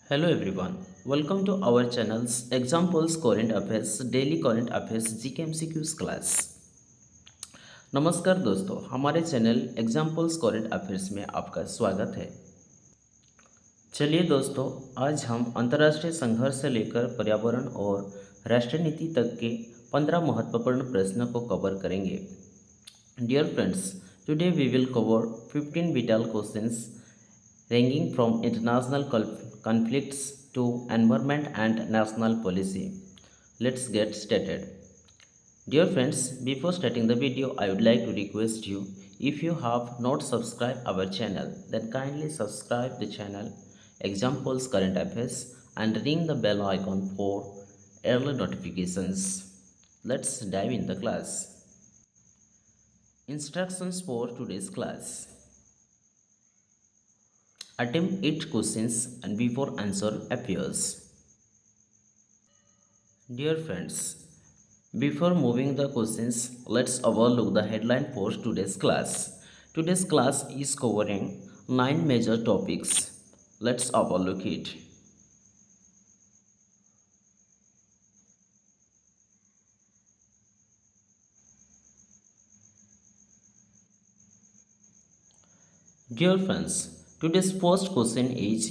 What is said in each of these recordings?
Hello everyone, welcome to our channel's Examples Current Affairs Daily Current Affairs GKMCQs class। नमस्कार दोस्तों, हमारे channel examples current affairs में आपका स्वागत है। चलिए दोस्तों, आज हम अंतर्राष्ट्रीय संघर्ष से लेकर पर्यावरण और राष्ट्रीय नीति तक के 15 महत्वपूर्ण प्रश्नों को कवर करेंगे। Dear friends, today we will cover 15 vital questions ranging from international conflicts to environment and national policy. Let's get started. Dear friends, before starting the video, I would like to request you, if you have not subscribed our channel, then kindly subscribe the channel Examples Current Affairs and ring the bell icon for early notifications. Let's dive in the class. Instructions for today's class. Attempt 8 questions and before answer appears. Dear friends, before moving the questions, let's overlook the headline for today's class. Today's class is covering 9 major topics. Let's overlook it. Dear friends, today's first question is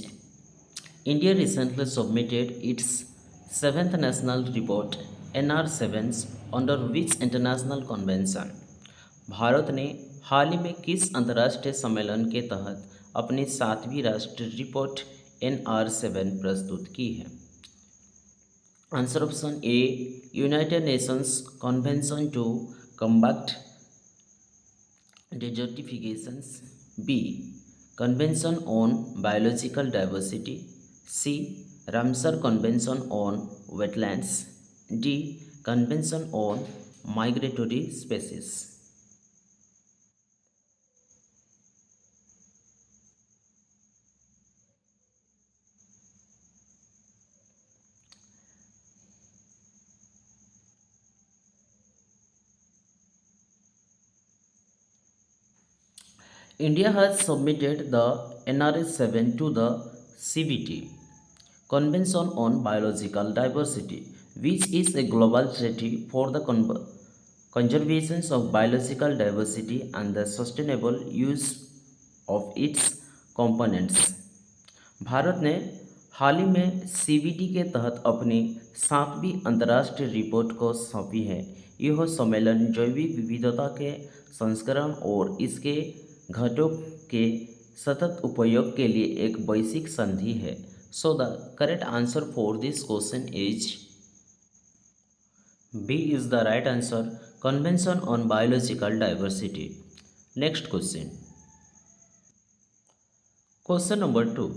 India recently submitted its 7th national report NR7 under which international convention? Bharat ने हाल ही में किस अंतर्राष्ट्रीय सम्मेलन के तहत अपनी 7वीं राष्ट्रीय report NR7 प्रस्तुत की है? Answer option A, United Nations Convention to combat desertifications. B. Convention on Biological Diversity. C. Ramsar Convention on Wetlands. D. Convention on Migratory Species. India has submitted the NRS 7 to the CBT, Convention on Biological Diversity, which is a global treaty for the conservation of biological diversity and the sustainable use of its components. Bharat ने हाल ही में CBT के तहत अपनी 7वीं अंतर्राष्ट्रीय report को सौंपी है। यह सम्मेलन जैविक विविधता के संस्करण और इसके घटकों के सतत उपयोग के लिए एक वैश्विक संधि है। So the correct answer for this question is B is the right answer, Convention on Biological Diversity. Next question, question number 2.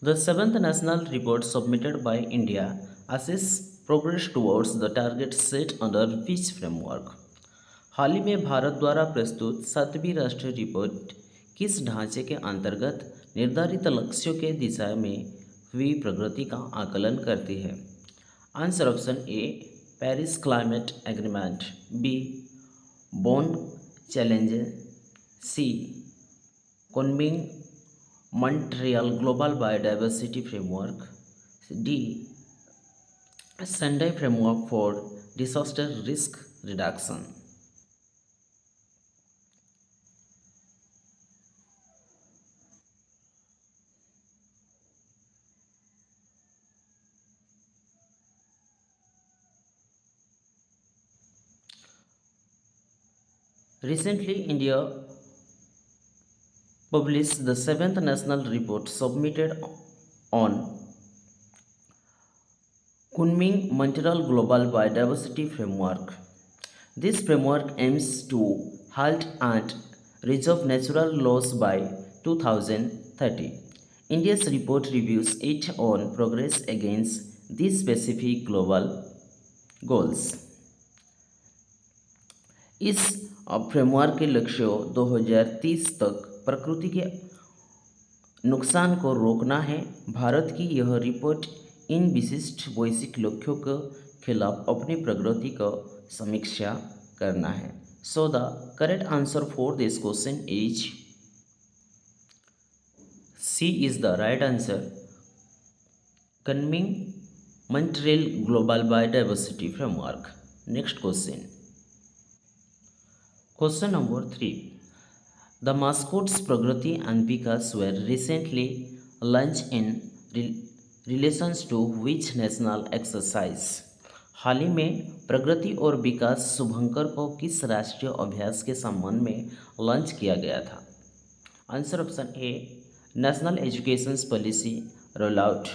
The 7th National Report submitted by India assess progress towards the target set under which framework? हाल ही में भारत द्वारा प्रस्तुत 7वीं राष्ट्रीय report किस ढांचे के अंतर्गत निर्धारित लक्ष्यों के दिशा में हुई प्रगति का आकलन करती है? Answer option A, Paris Climate Agreement. B, Bonn Challenge. C, Kunming Montreal Global Biodiversity Framework. D. Sendai Framework for Disaster Risk Reduction. Recently, India published the 7th national report submitted on Kunming Montreal Global Biodiversity Framework. This framework aims to halt and reserve natural loss by 2030. India's report reviews it on progress against these specific global goals. इस framework के लक्ष्यों 2030 तक प्रकृति के नुकसान को रोकना है। भारत की यह रिपोर्ट इन विशिष्ट वैश्विक लक्ष्यों के खिलाफ अपनी प्रगति का समीक्षा करना है। So the correct answer for this question is C is the right answer, Convening Montreal Global Biodiversity Framework. Next question. Question number 3. The mascots Pragrati and Vikas were recently launched in relations to which national exercise? हाल ही में प्रगति और विकास शुभंकर को किस राष्ट्रीय अभ्यास के संबंध में launch किया गया था? Answer option A national education policy roll out,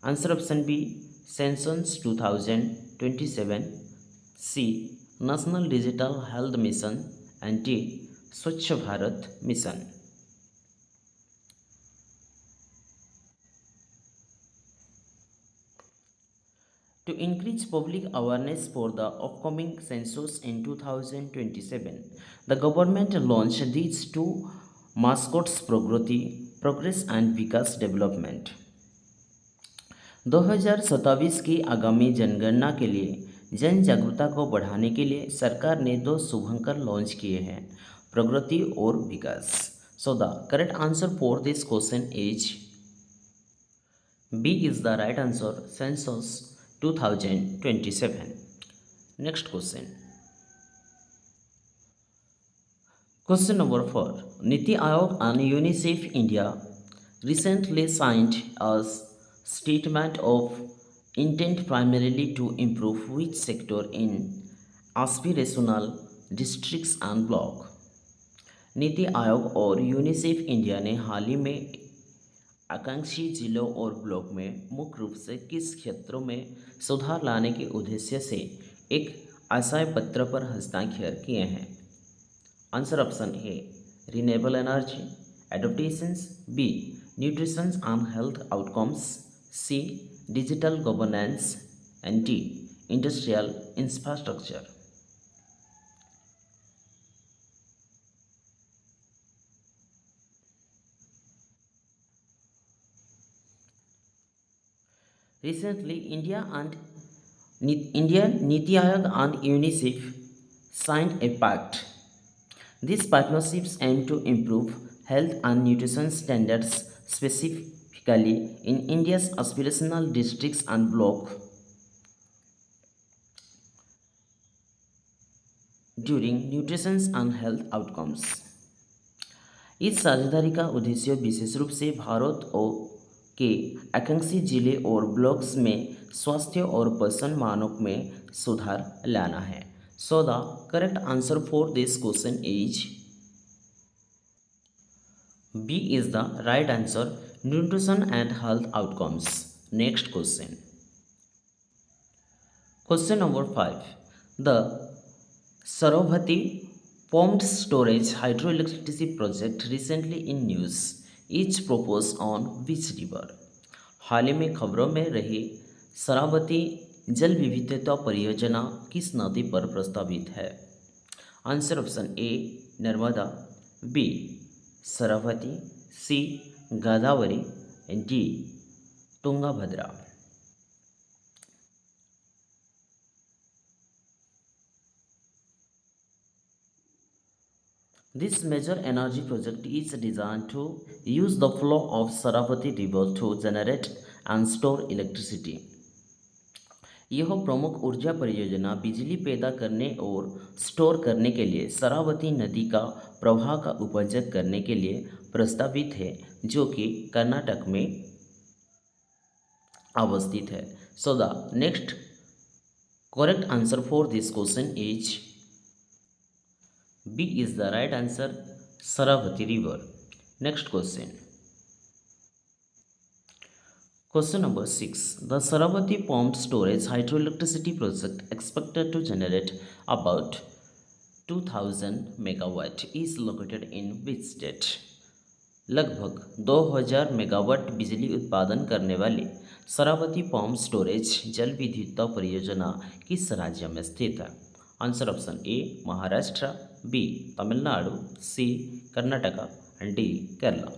answer option B census 2027, C national digital health mission and D Swachh Bharat mission. To increase public awareness for the upcoming census in 2027, the government launched these two mascots Progress and Vikas Development। 2027 की आगामी जनगणना के लिए जन जागरूकता को बढ़ाने के लिए सरकार ने दो शुभंकर लॉन्च किए हैं, प्रगति और विकास। So the correct answer for this question is B is the right answer, census 2027. Next question. Question number 4. Niti Aayog and UNICEF India recently signed a statement of intent primarily to improve which sector in aspirational districts and block? NITI Aayog और UNICEF India ने हाल ही में आकांक्षी जिलों और block में मुख्य रूप से किस क्षेत्रों में सुधार लाने के उद्देश्य से एक आशय पत्र पर हस्ताक्षर किए हैं? Answer option A renewable energy adaptations, B nutrition and health outcomes, C digital governance and D industrial infrastructure. Recently, India Niti Aayog and UNICEF signed a pact. These partnerships aim to improve health and nutrition standards specifically in India's aspirational districts and blocks during nutrition and health outcomes। इस साझेदारी का उद्देश्य विशेष रूप से भारत और के आकांक्षी जिले और ब्लॉक्स में स्वास्थ्य और पोषण मानक में सुधार लाना है। So the correct answer for this question is B is the right answer, nutrition and health outcomes. Next question. Question number 5। The Sharavathi pumped storage hydroelectricity project recently in news is proposed on which river? हाल ही में खबरों में रही शरावती जल विविधता परियोजना किस नदी पर प्रस्तावित है? Answer option A Narmada, B Sharavati, C Godavari, D Tungabhadra. This major energy project is designed to use the flow of Saraswati River to generate and store electricity। यह प्रमुख ऊर्जा परियोजना बिजली पैदा करने और स्टोर करने के लिए शरावती नदी का प्रवाह का उपयोग करने के लिए प्रस्तावित है, जो कि कर्नाटक में अवस्थित है। So the next correct answer for this question is B is the right answer, Saravati River. Next question. Question number 6. The Saravati pumped storage hydroelectricity project expected to generate about 2000 megawatt is located in which state? लगभग 2000 megawatt बिजली उत्पादन करने वाली Sharavati pump storage जल विद्युत परियोजना किस राज्य में स्थित है? Answer option A Maharashtra, B Tamil Nadu, C Karnataka, D Kerala.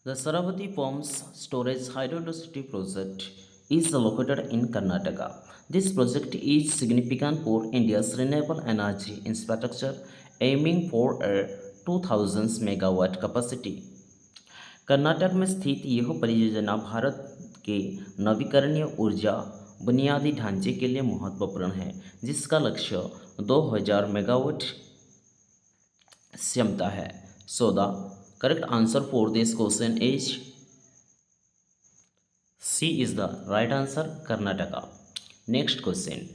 The Saravati Pumps Storage Hydroelectricity Project is located in Karnataka. This project is significant for India's renewable energy infrastructure, aiming for a 2000 megawatt capacity. Karnataka में स्थित यह परियोजना भारत के नवीकरणीय ऊर्जा बुनियादी ढांचे के लिए महत्वपूर्ण है, जिसका लक्ष्य 2000 मेगावाट क्षमता है. So the correct answer for this question is C is the right answer, Karnataka. Next question.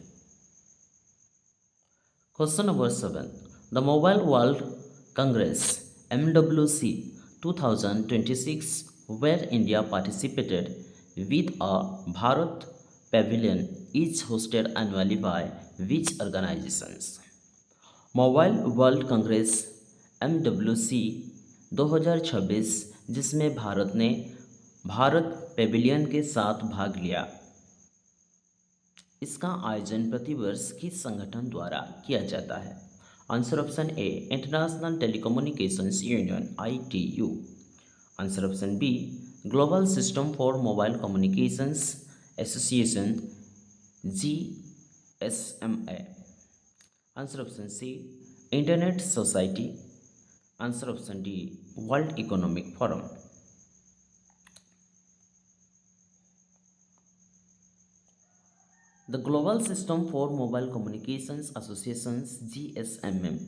Question number 7. The Mobile World Congress MWC 2026, where India participated with a Bharat Pavilion, is hosted annually by which organizations? Mobile World Congress MWC 2026, जिसमें भारत ने Bharat Pavilion के साथ भाग लिया, इसका आयोजन प्रतिवर्ष किस संगठन द्वारा किया जाता है? Answer option A International Telecommunications Union ITU. Answer option B Global System for Mobile Communications Association GSMA. Answer option C Internet Society. Answer option D World Economic Forum. The Global System for Mobile Communications Associations GSMM,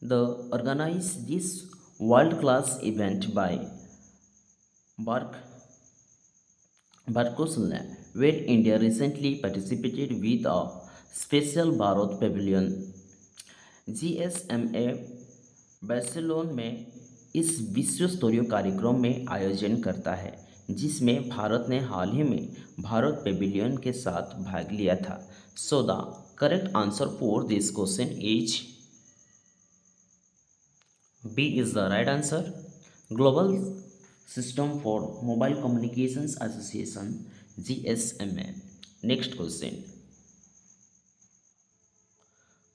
the organize this world-class event by Barcelona, where India recently participated with a special Bharat Pavilion. GSMA Barcelona में इस विश्व स्तरीय कार्यक्रम में आयोजन करता है, जिसमें भारत ने हाल ही में भारत पेविलियन के साथ भाग लिया था. So the correct answer for this question is B is the right answer, Global System for Mobile Communications Association GSMA. Next question.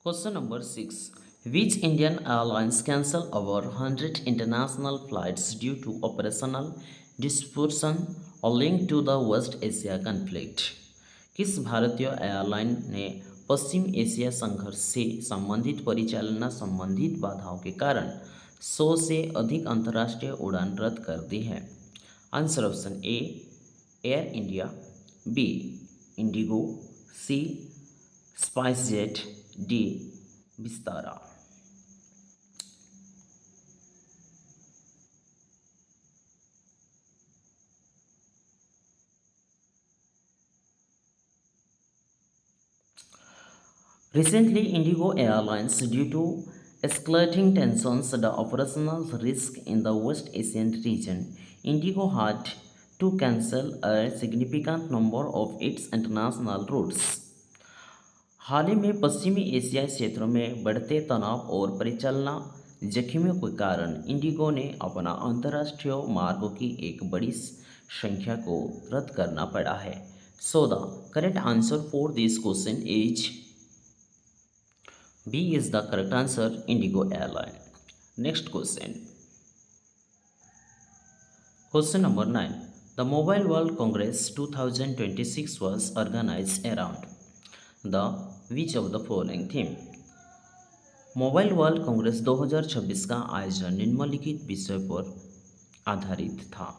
Question number 6. Which Indian airlines cancelled over 100 international flights due to operational disruption linked to the West Asia conflict? किस भारतीय airline ने पश्चिम Asia संघर्ष से संबंधित परिचालना संबंधित बाधाओं के कारण 100 से अधिक अंतर्राष्ट्रीय उड़ान रद्द कर दी है? Answer option A Air India, B IndiGo, C SpiceJet, D Vistara. Recently, Indigo Airlines, due to escalating tensions and operational risk in the West Asian region, Indigo had to cancel a significant number of its international routes. हाल ही में पश्चिमी एशियाई क्षेत्रों में बढ़ते तनाव और परिचालना जोखिमों के कारण इंडिगो ने अपना अंतर्राष्ट्रीय मार्गों की एक बड़ी संख्या को रद्द करना पड़ा है. So the correct answer for this question is B is the correct answer, IndiGo airline. Next question. Question number 9. The Mobile World Congress 2026 was organized around the which of the following theme? Mobile World Congress 2026 का आयोजन निम्नलिखित विषय पर आधारित था.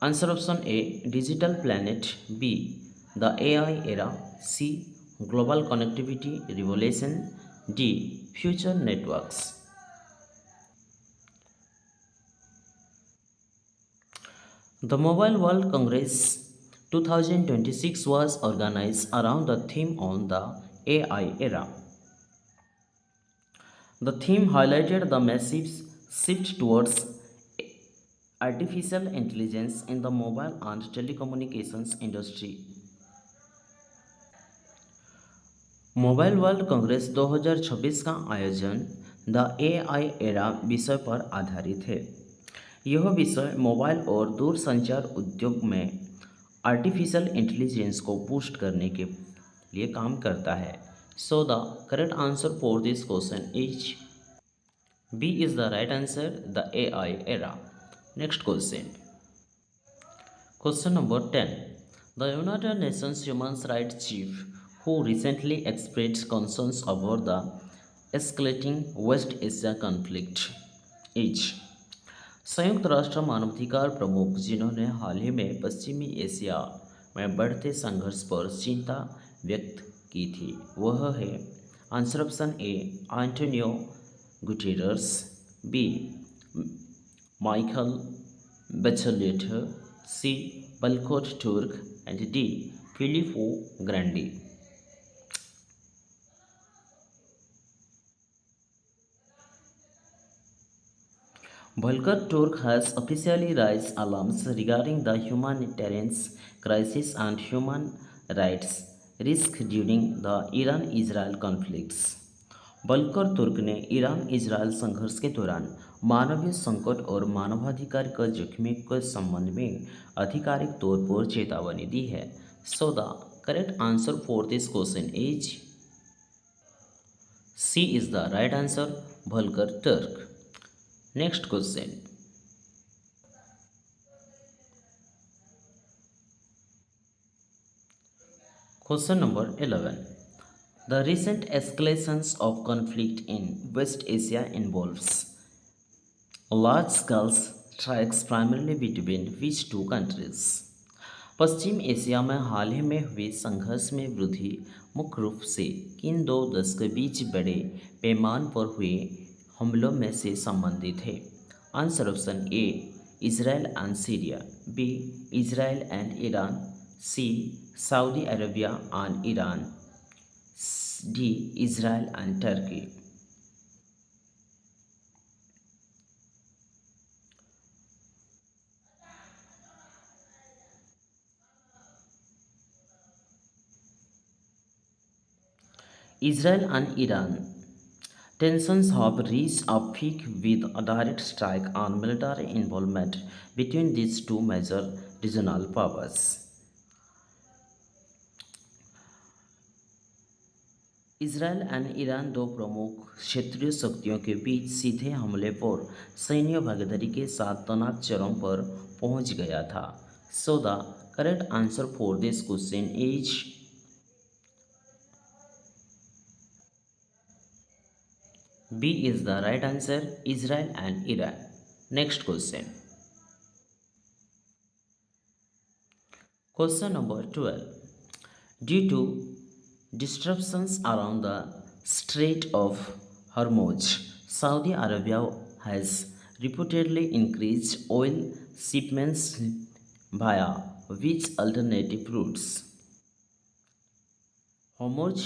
Answer option A digital planet, B the AI era, C global connectivity revolution, D future networks. The Mobile World Congress 2026 was organized around the theme on the AI era. The theme highlighted the massive shift towards artificial intelligence in the mobile and telecommunications industry. Mobile World Congress 2026 का आयोजन the AI era विषय पर आधारित है. यह विषय mobile और दूरसंचार उद्योग में आर्टिफिशियल इंटेलिजेंस को बूस्ट करने के लिए काम करता है. So the correct answer for this question is B is the right answer, the AI era. Next question. Question number 10. The United Nations Human Rights Chief, who recently expressed concerns about the escalating West Asia conflict, is संयुक्त राष्ट्र मानवाधिकार प्रमुख जिन्होंने हाल ही में पश्चिमी Asia में बढ़ते संघर्ष पर चिंता व्यक्त की थी, वह है answer option A Antonio Guterres, B Michelle Bachelet, C Volker Turk and D Filippo Grandi. Volker Turk has officially raised alarms regarding the humanitarian crisis and human rights risk during the Iran-Israel conflicts. वल्कर तुर्क ने Iran Israel संघर्ष के दौरान मानवीय संकट और मानवाधिकार के जोखिम के संबंध में आधिकारिक तौर पर चेतावनी दी है। So the correct answer for this question is C is the right answer, Volker Turk. Next question. Question number 11. The recent escalations of conflict in West Asia involves large-scale strikes primarily between which two countries? Paschim Asia में हाल ही में हुए संघर्ष में वृद्धि मुख्य रूप से किन दो देश के बीच बड़े पैमाने पर हुए हमलों में से संबंधित है? Answer option A Israel and Syria, B Israel and Iran, C Saudi Arabia and Iran, D Israel and Turkey. Israel and Iran tensions have reached a peak with a direct strike and military involvement between these two major regional powers. Israel and Iran दो प्रमुख क्षेत्रीय शक्तियों के बीच सीधे हमले पर सैन्य भागीदारी के साथ तनाव चरम पर पहुंच गया था। So the correct answer for this question is B is the right answer, Israel and Iran. Next question. Question number 12. Due to disruptions around the Strait of Hormuz, Saudi Arabia has reportedly increased oil shipments via which alternative routes? hormuz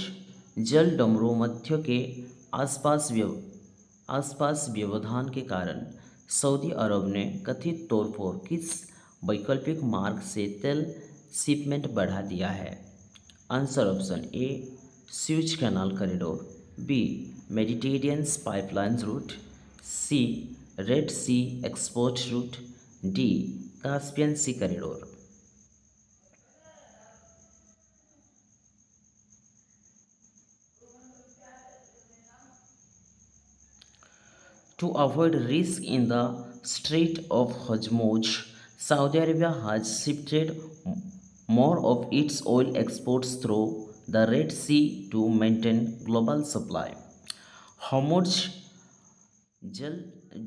जल डमरू मध्य के आसपास व्यवधान के कारण Saudi अरब ने कथित तौर पर किस वैकल्पिक मार्ग से तेल शिपमेंट बढ़ा दिया है? Answer option A Suez Canal corridor, B Mediterranean pipeline route, C Red Sea export route, D Caspian Sea corridor. To avoid risk in the Strait of Hormuz, Saudi Arabia has shifted more of its oil exports through the Red Sea to maintain global supply. Hormuz जल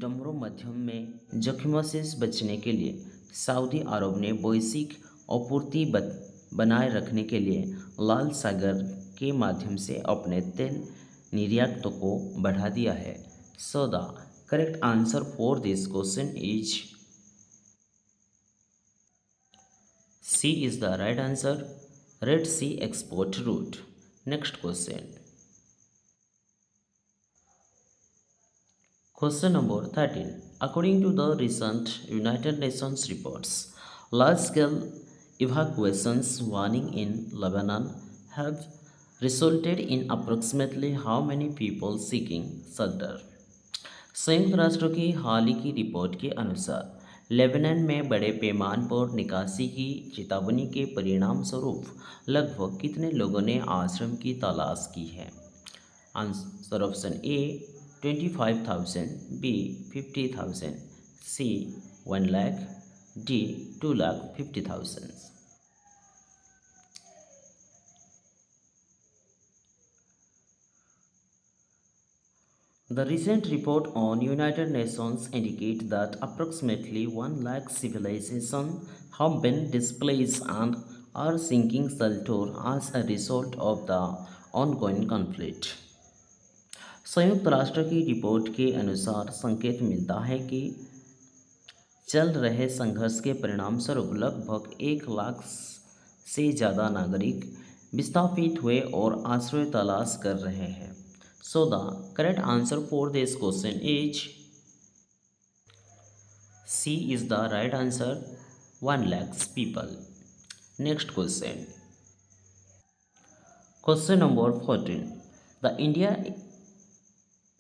डमरू मध्यम में जोखिमों से बचने के लिए Saudi अरब ने वैश्विक आपूर्ति बनाए रखने के लिए लाल सागर के माध्यम से अपने तेल निर्यात को बढ़ा दिया है। So the correct answer for this question is C is the right answer, Red Sea export route. Next question. Question number 13. According to the recent United Nations reports, large-scale evacuations warning in Lebanon have resulted in approximately how many people seeking shelter? संयुक्त राष्ट्र की हाल ही की report के अनुसार Lebanon में बड़े पैमाने पर निकासी की चेतावनी के परिणाम स्वरूप लगभग कितने लोगों ने आश्रय की तलाश की है? Answer option A 25,000, B 50,000, C 1 lakh, D. 2,50,000. The recent report on United Nations indicate that approximately 1 lakh civilizations have been displaced and are sinking shelter as a result of the ongoing conflict. संयुक्त राष्ट्र की report के अनुसार संकेत मिलता है कि चल रहे संघर्ष के परिणामस्वरूप लगभग 1 लाख से ज़्यादा नागरिक विस्थापित हुए और आश्रय तलाश कर रहे हैं. So the correct answer for this question is C is the right answer. 1 lakhs people. Next question. Question number 14. The India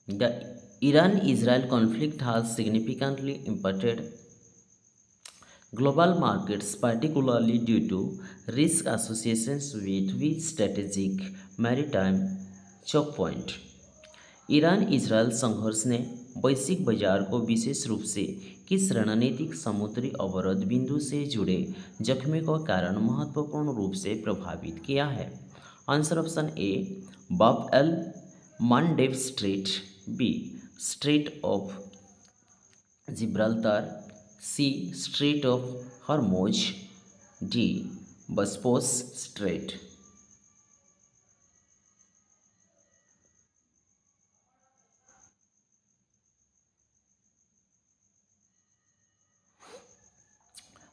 the Iran-Israel conflict has significantly impacted global markets, particularly due to risk associations with strategic maritime choke point. Iran Israel संघर्ष ने वैश्विक बाजार को विशेष रूप से किस रणनीतिक समुद्री अवरोध बिंदु से जुड़े जोखिमों के कारण महत्वपूर्ण रूप से प्रभावित किया है? Answer option A Bab el Mandeb strait, B strait of Gibraltar, C strait of Hormuz, D Bosporus strait.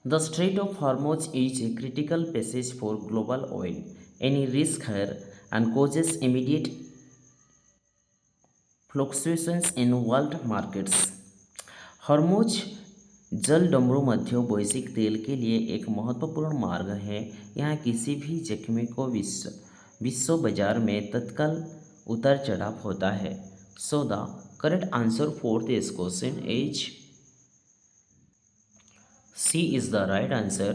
The Strait of Hormuz is a critical passage for global oil. Any risk here and causes immediate fluctuations in world markets. Hormuz जलडमरू मध्य वैश्विक तेल के लिए एक महत्वपूर्ण मार्ग है. यहाँ किसी भी जोखिम को विश्व बाजार में तत्काल उतार चढ़ाव होता है. So the correct answer for this question is C is the right answer.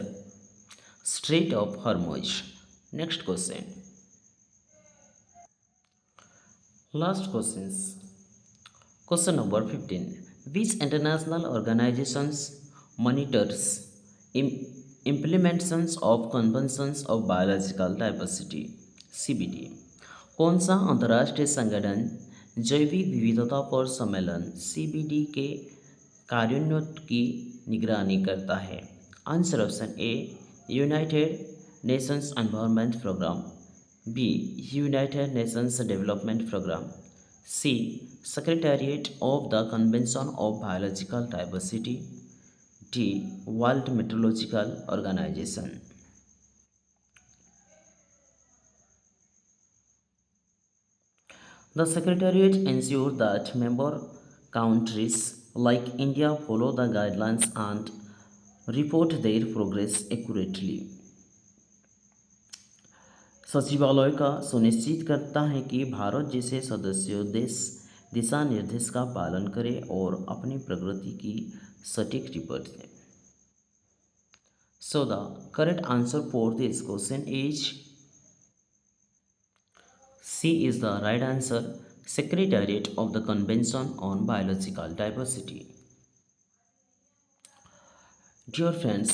Strait of Hormuz. Next question. Last questions. Question number 15. Which international organizations monitors implementations of conventions of biological diversity CBD? कौन सा अंतर्राष्ट्रीय संगठन जैविक विविधता पर सम्मेलन CBD के कार्यान्वयन की निगरानी करता है? Answer option A United Nations Environment Programme, B United Nations Development Programme, C Secretariat of the Convention of Biological Diversity, D World Meteorological Organization. The Secretariat ensures that member countries like India follow the guidelines and report their progress accurately. सचिवालय का सुनिश्चित करता है कि भारत जैसे सदस्य देश दिशा निर्देश का पालन करे और अपनी प्रगति की सटीक रिपोर्ट दें. सो the correct answer for this question is C is the right answer. Secretariat of the Convention on Biological Diversity. Dear friends,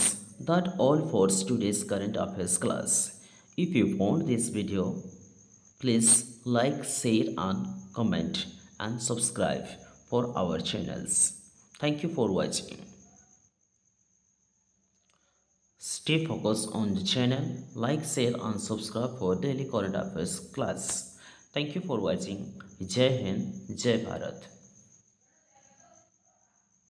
that all for today's current affairs class. If you found this video, please like, share and comment and subscribe for our channels. Thank you for watching. Stay focused on the channel, like, share and subscribe for daily current affairs class. Thank you for watching. Jai Hind, Jai Bharat.